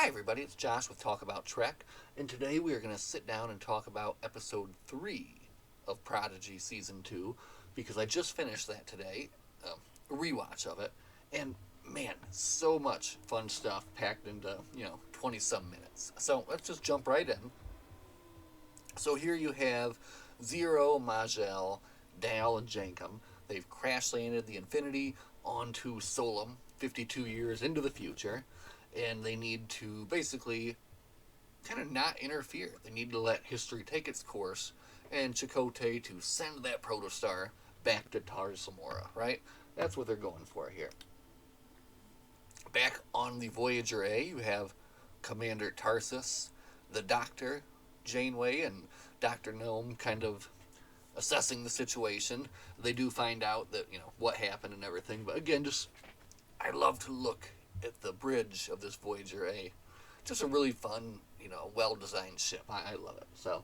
Hi, everybody, it's Josh with Talk About Trek, and today we are going to sit down and talk about episode 3 of Prodigy Season 2 because I just finished that today, a rewatch of it, and man, so much fun stuff packed into, 20 some minutes. So let's just jump right in. So here you have Zero, Majel, Dal, and Jankum. They've crash landed the Infinity onto Solum 52 years into the future, and they need to basically kind of not interfere. They need to let history take its course, and Chakotay to send that protostar back to Tars Samora, right? That's what they're going for here. Back on the Voyager A, you have Commander Tarsus, the Doctor, Janeway, and Dr. Gnome kind of assessing the situation. They do find out that, what happened and everything, but again, just I love to look at the bridge of this Voyager A. Just a really fun, well-designed ship. I love it. So,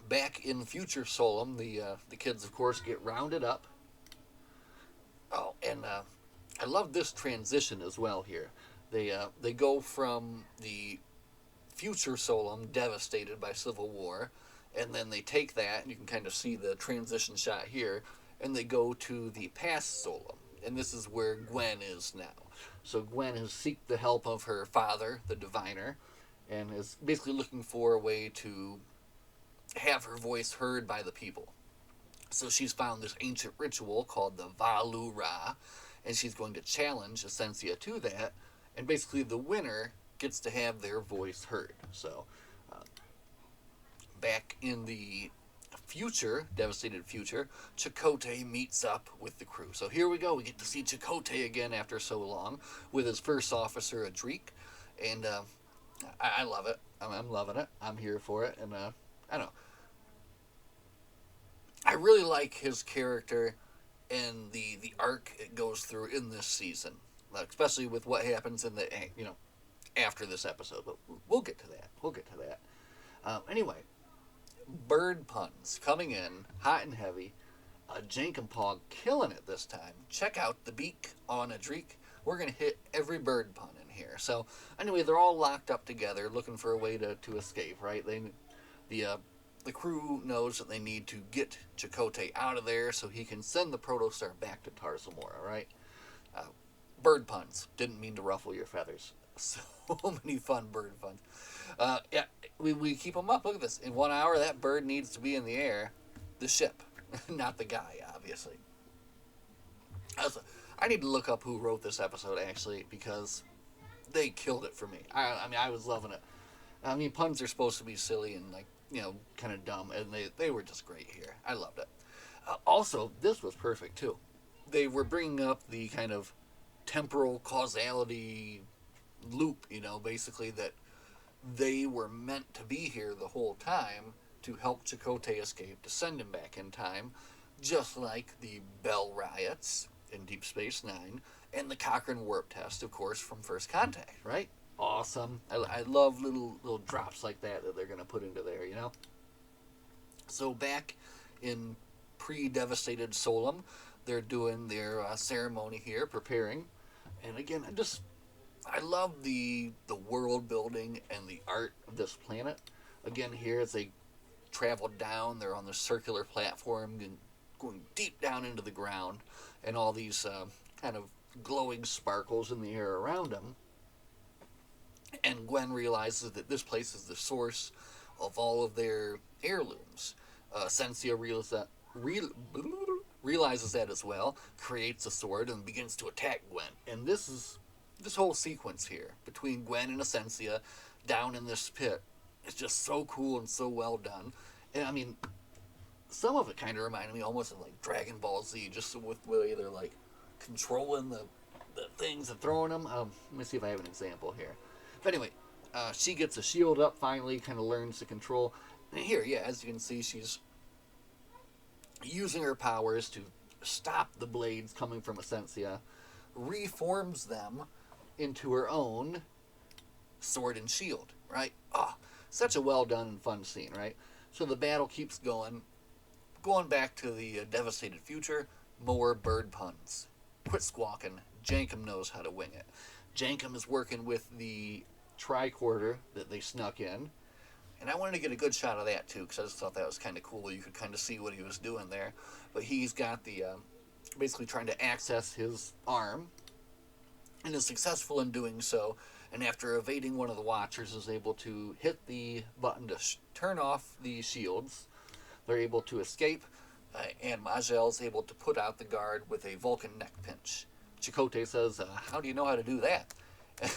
back in future Solum, the kids, of course, get rounded up. Oh, and I love this transition as well here. They go from the future Solum devastated by civil war, and then they take that, and you can kind of see the transition shot here, and they go to the past Solum, and this is where Gwen is now. So Gwen has sought the help of her father, the Diviner, and is basically looking for a way to have her voice heard by the people. So she's found this ancient ritual called the Valu Ra, and she's going to challenge Essentia to that, and basically the winner gets to have their voice heard. So, back in the future, devastated future, Chakotay meets up with the crew. So here we go. We get to see Chakotay again after so long with his first officer, Adric, and I love it. I'm loving it. I'm here for it, and I don't know. I really like his character and the arc it goes through in this season, especially with what happens in the after this episode. But we'll get to that. We'll get to that. Anyway, bird puns coming in hot and heavy. Jankum Pog killing it this time. Check out the beak on Adric. We're going to hit every bird pun in here. So, anyway, they're all locked up together looking for a way to escape, right? The crew knows that they need to get Chakotay out of there so he can send the protostar back to Tarzamora, right? Bird puns. Didn't mean to ruffle your feathers. So many fun bird puns. Yeah, we keep them up. Look at this. In 1 hour, that bird needs to be in the air. The ship, not the guy, obviously. I need to look up who wrote this episode, actually, because they killed it for me. I mean, I was loving it. I mean, puns are supposed to be silly and, kind of dumb, and they were just great here. I loved it. Also, this was perfect, too. They were bringing up the kind of temporal causality loop, basically that they were meant to be here the whole time to help Chakotay escape, to send him back in time, just like the Bell riots in Deep Space Nine and the Cochrane warp test, of course, from First Contact, right? Awesome. I love little drops like that they're going to put into there, So back in pre-devastated Solum, they're doing their ceremony here, preparing. And again, I love the world building and the art of this planet. Again, here as they travel down, they're on the circular platform and going deep down into the ground, and all these kind of glowing sparkles in the air around them. And Gwen realizes that this place is the source of all of their heirlooms. Sensia realizes that as well, creates a sword, and begins to attack Gwen. And this whole sequence here between Gwen and Essentia down in this pit is just so cool and so well done. And I mean, some of it kind of reminded me almost of like Dragon Ball Z, just with the way they're like controlling the things and throwing them. Let me see if I have an example here. But anyway, she gets a shield up finally, kind of learns to control. And here, yeah, as you can see, she's using her powers to stop the blades coming from Essentia, reforms them into her own sword and shield, right? Such a well done and fun scene, right? So the battle keeps going. Going back to the devastated future, more bird puns. Quit squawking. Jankum knows how to wing it. Jankum is working with the tricorder that they snuck in. And I wanted to get a good shot of that too, because I just thought that was kind of cool. You could kind of see what he was doing there. But he's got the basically trying to access his arm, and is successful in doing so. And after evading one of the Watchers, is able to hit the button to turn off the shields. They're able to escape, and Majel is able to put out the guard with a Vulcan neck pinch. Chakotay says, "How do you know how to do that?"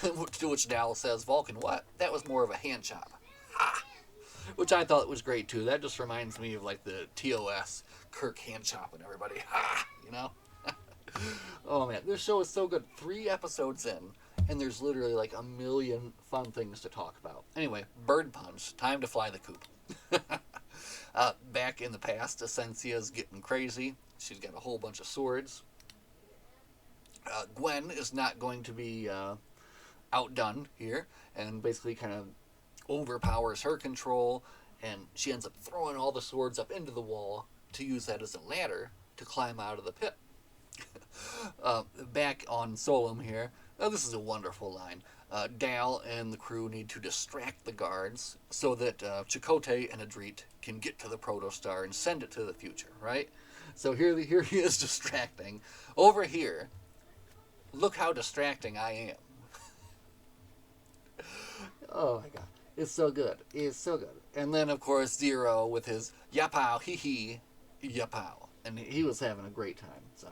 To which Dal says, "Vulcan, what? That was more of a hand chop." Ha! Which I thought was great too. That just reminds me of like the TOS Kirk hand chopping everybody. Ha! You know? Oh man, this show is so good. 3 episodes in, and there's literally like a million fun things to talk about. Anyway, bird punch. Time to fly the coop. Back in the past, Essensia's getting crazy. She's got a whole bunch of swords. Gwen is not going to be outdone here, and basically kind of overpowers her control, and she ends up throwing all the swords up into the wall to use that as a ladder to climb out of the pit. Back on Solum here, this is a wonderful line. Dal and the crew need to distract the guards so that Chakotay and Adrit can get to the protostar and send it to the future, right? So here he is distracting. Over here, look how distracting I am. Oh my god. It's so good. It's so good. And then, of course, Zero with his yapow, hee hee, yapow. And he was having a great time. So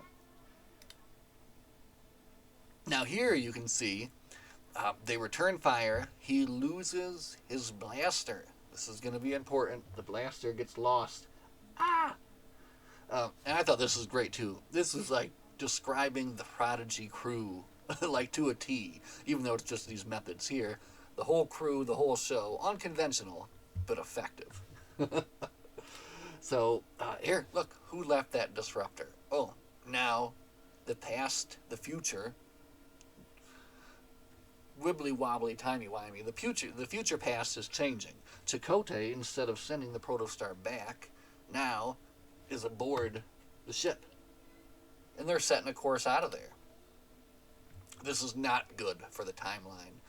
now here you can see they return fire. He loses his blaster. This is going to be important. The blaster gets lost. Ah! And I thought this was great, too. This is like describing the Prodigy crew like to a T, even though it's just these methods here. The whole crew, the whole show, unconventional, but effective. So, here, look, who left that disruptor? Oh, now, the past, the future, wibbly wobbly, timey wimey. The future past is changing. Chakotay, instead of sending the protostar back, now is aboard the ship. And they're setting a course out of there. This is not good for the timeline.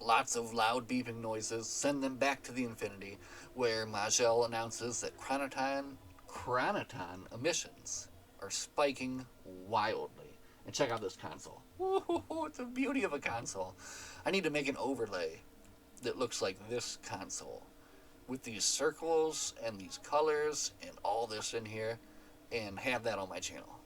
Lots of loud beeping noises send them back to the Infinity, where Majel announces that Chronoton emissions are spiking wildly. And check out this console. Woo-hoo-hoo, it's a beauty of a console. I need to make an overlay that looks like this console, with these circles and these colors and all this in here, and have that on my channel,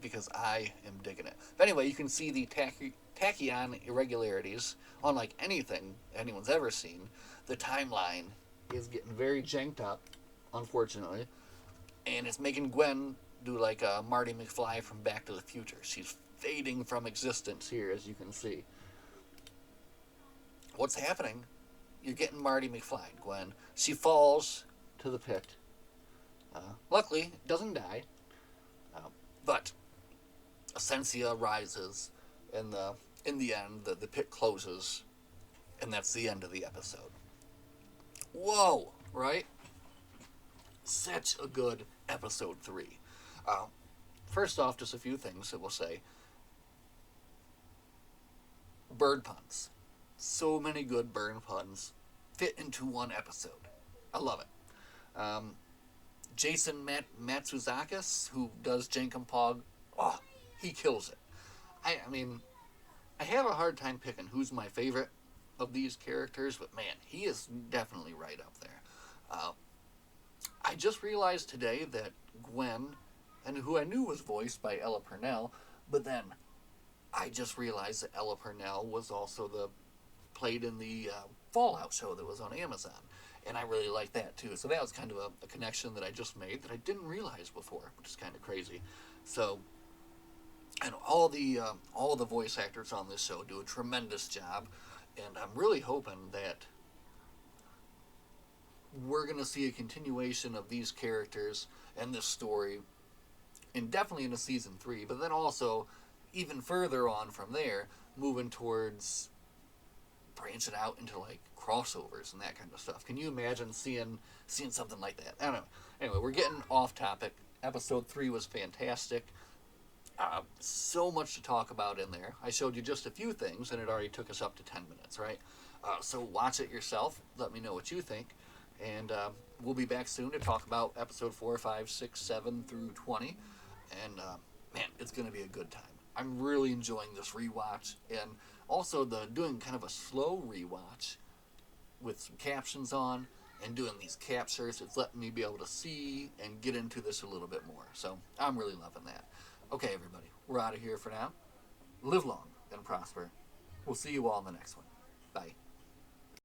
because I am digging it. But anyway, you can see the tachyon irregularities. Unlike anything anyone's ever seen, the timeline is getting very janked up, unfortunately, and it's making Gwen do like a Marty McFly from Back to the Future. She's fading from existence here, as you can see. What's happening? You're getting Marty McFly, Gwen. She falls to the pit. Luckily, doesn't die, but Essensia rises, and in the end, the pit closes, and that's the end of the episode. Whoa, right? Such a good episode 3. First off, just a few things that we'll say. Bird puns. So many good bird puns fit into one episode. I love it. Jason Matsuzakis, who does Jankum Pog, he kills it. I mean, I have a hard time picking who's my favorite of these characters, but man, he is definitely right up there. I just realized today that Gwen, and who I knew was voiced by Ella Purnell, but then I just realized that Ella Purnell was also played in the Fallout show that was on Amazon, and I really like that too. So that was kind of a connection that I just made that I didn't realize before, which is kind of crazy. So, and all the voice actors on this show do a tremendous job, and I'm really hoping that we're going to see a continuation of these characters and this story, and definitely in a season 3, but then also even further on from there, moving towards branching out into like crossovers and that kind of stuff. Can you imagine seeing something like that? I don't know. Anyway, we're getting off topic. Episode 3 was fantastic. So much to talk about in there. I showed you just a few things, and it already took us up to 10 minutes, right? So watch it yourself. Let me know what you think. And we'll be back soon to talk about episode 4, 5, 6, 7 through 20. And man, it's going to be a good time. I'm really enjoying this rewatch. And also doing kind of a slow rewatch with some captions on and doing these captures. It's letting me be able to see and get into this a little bit more. So I'm really loving that. Okay, everybody, we're out of here for now. Live long and prosper. We'll see you all in the next one. Bye.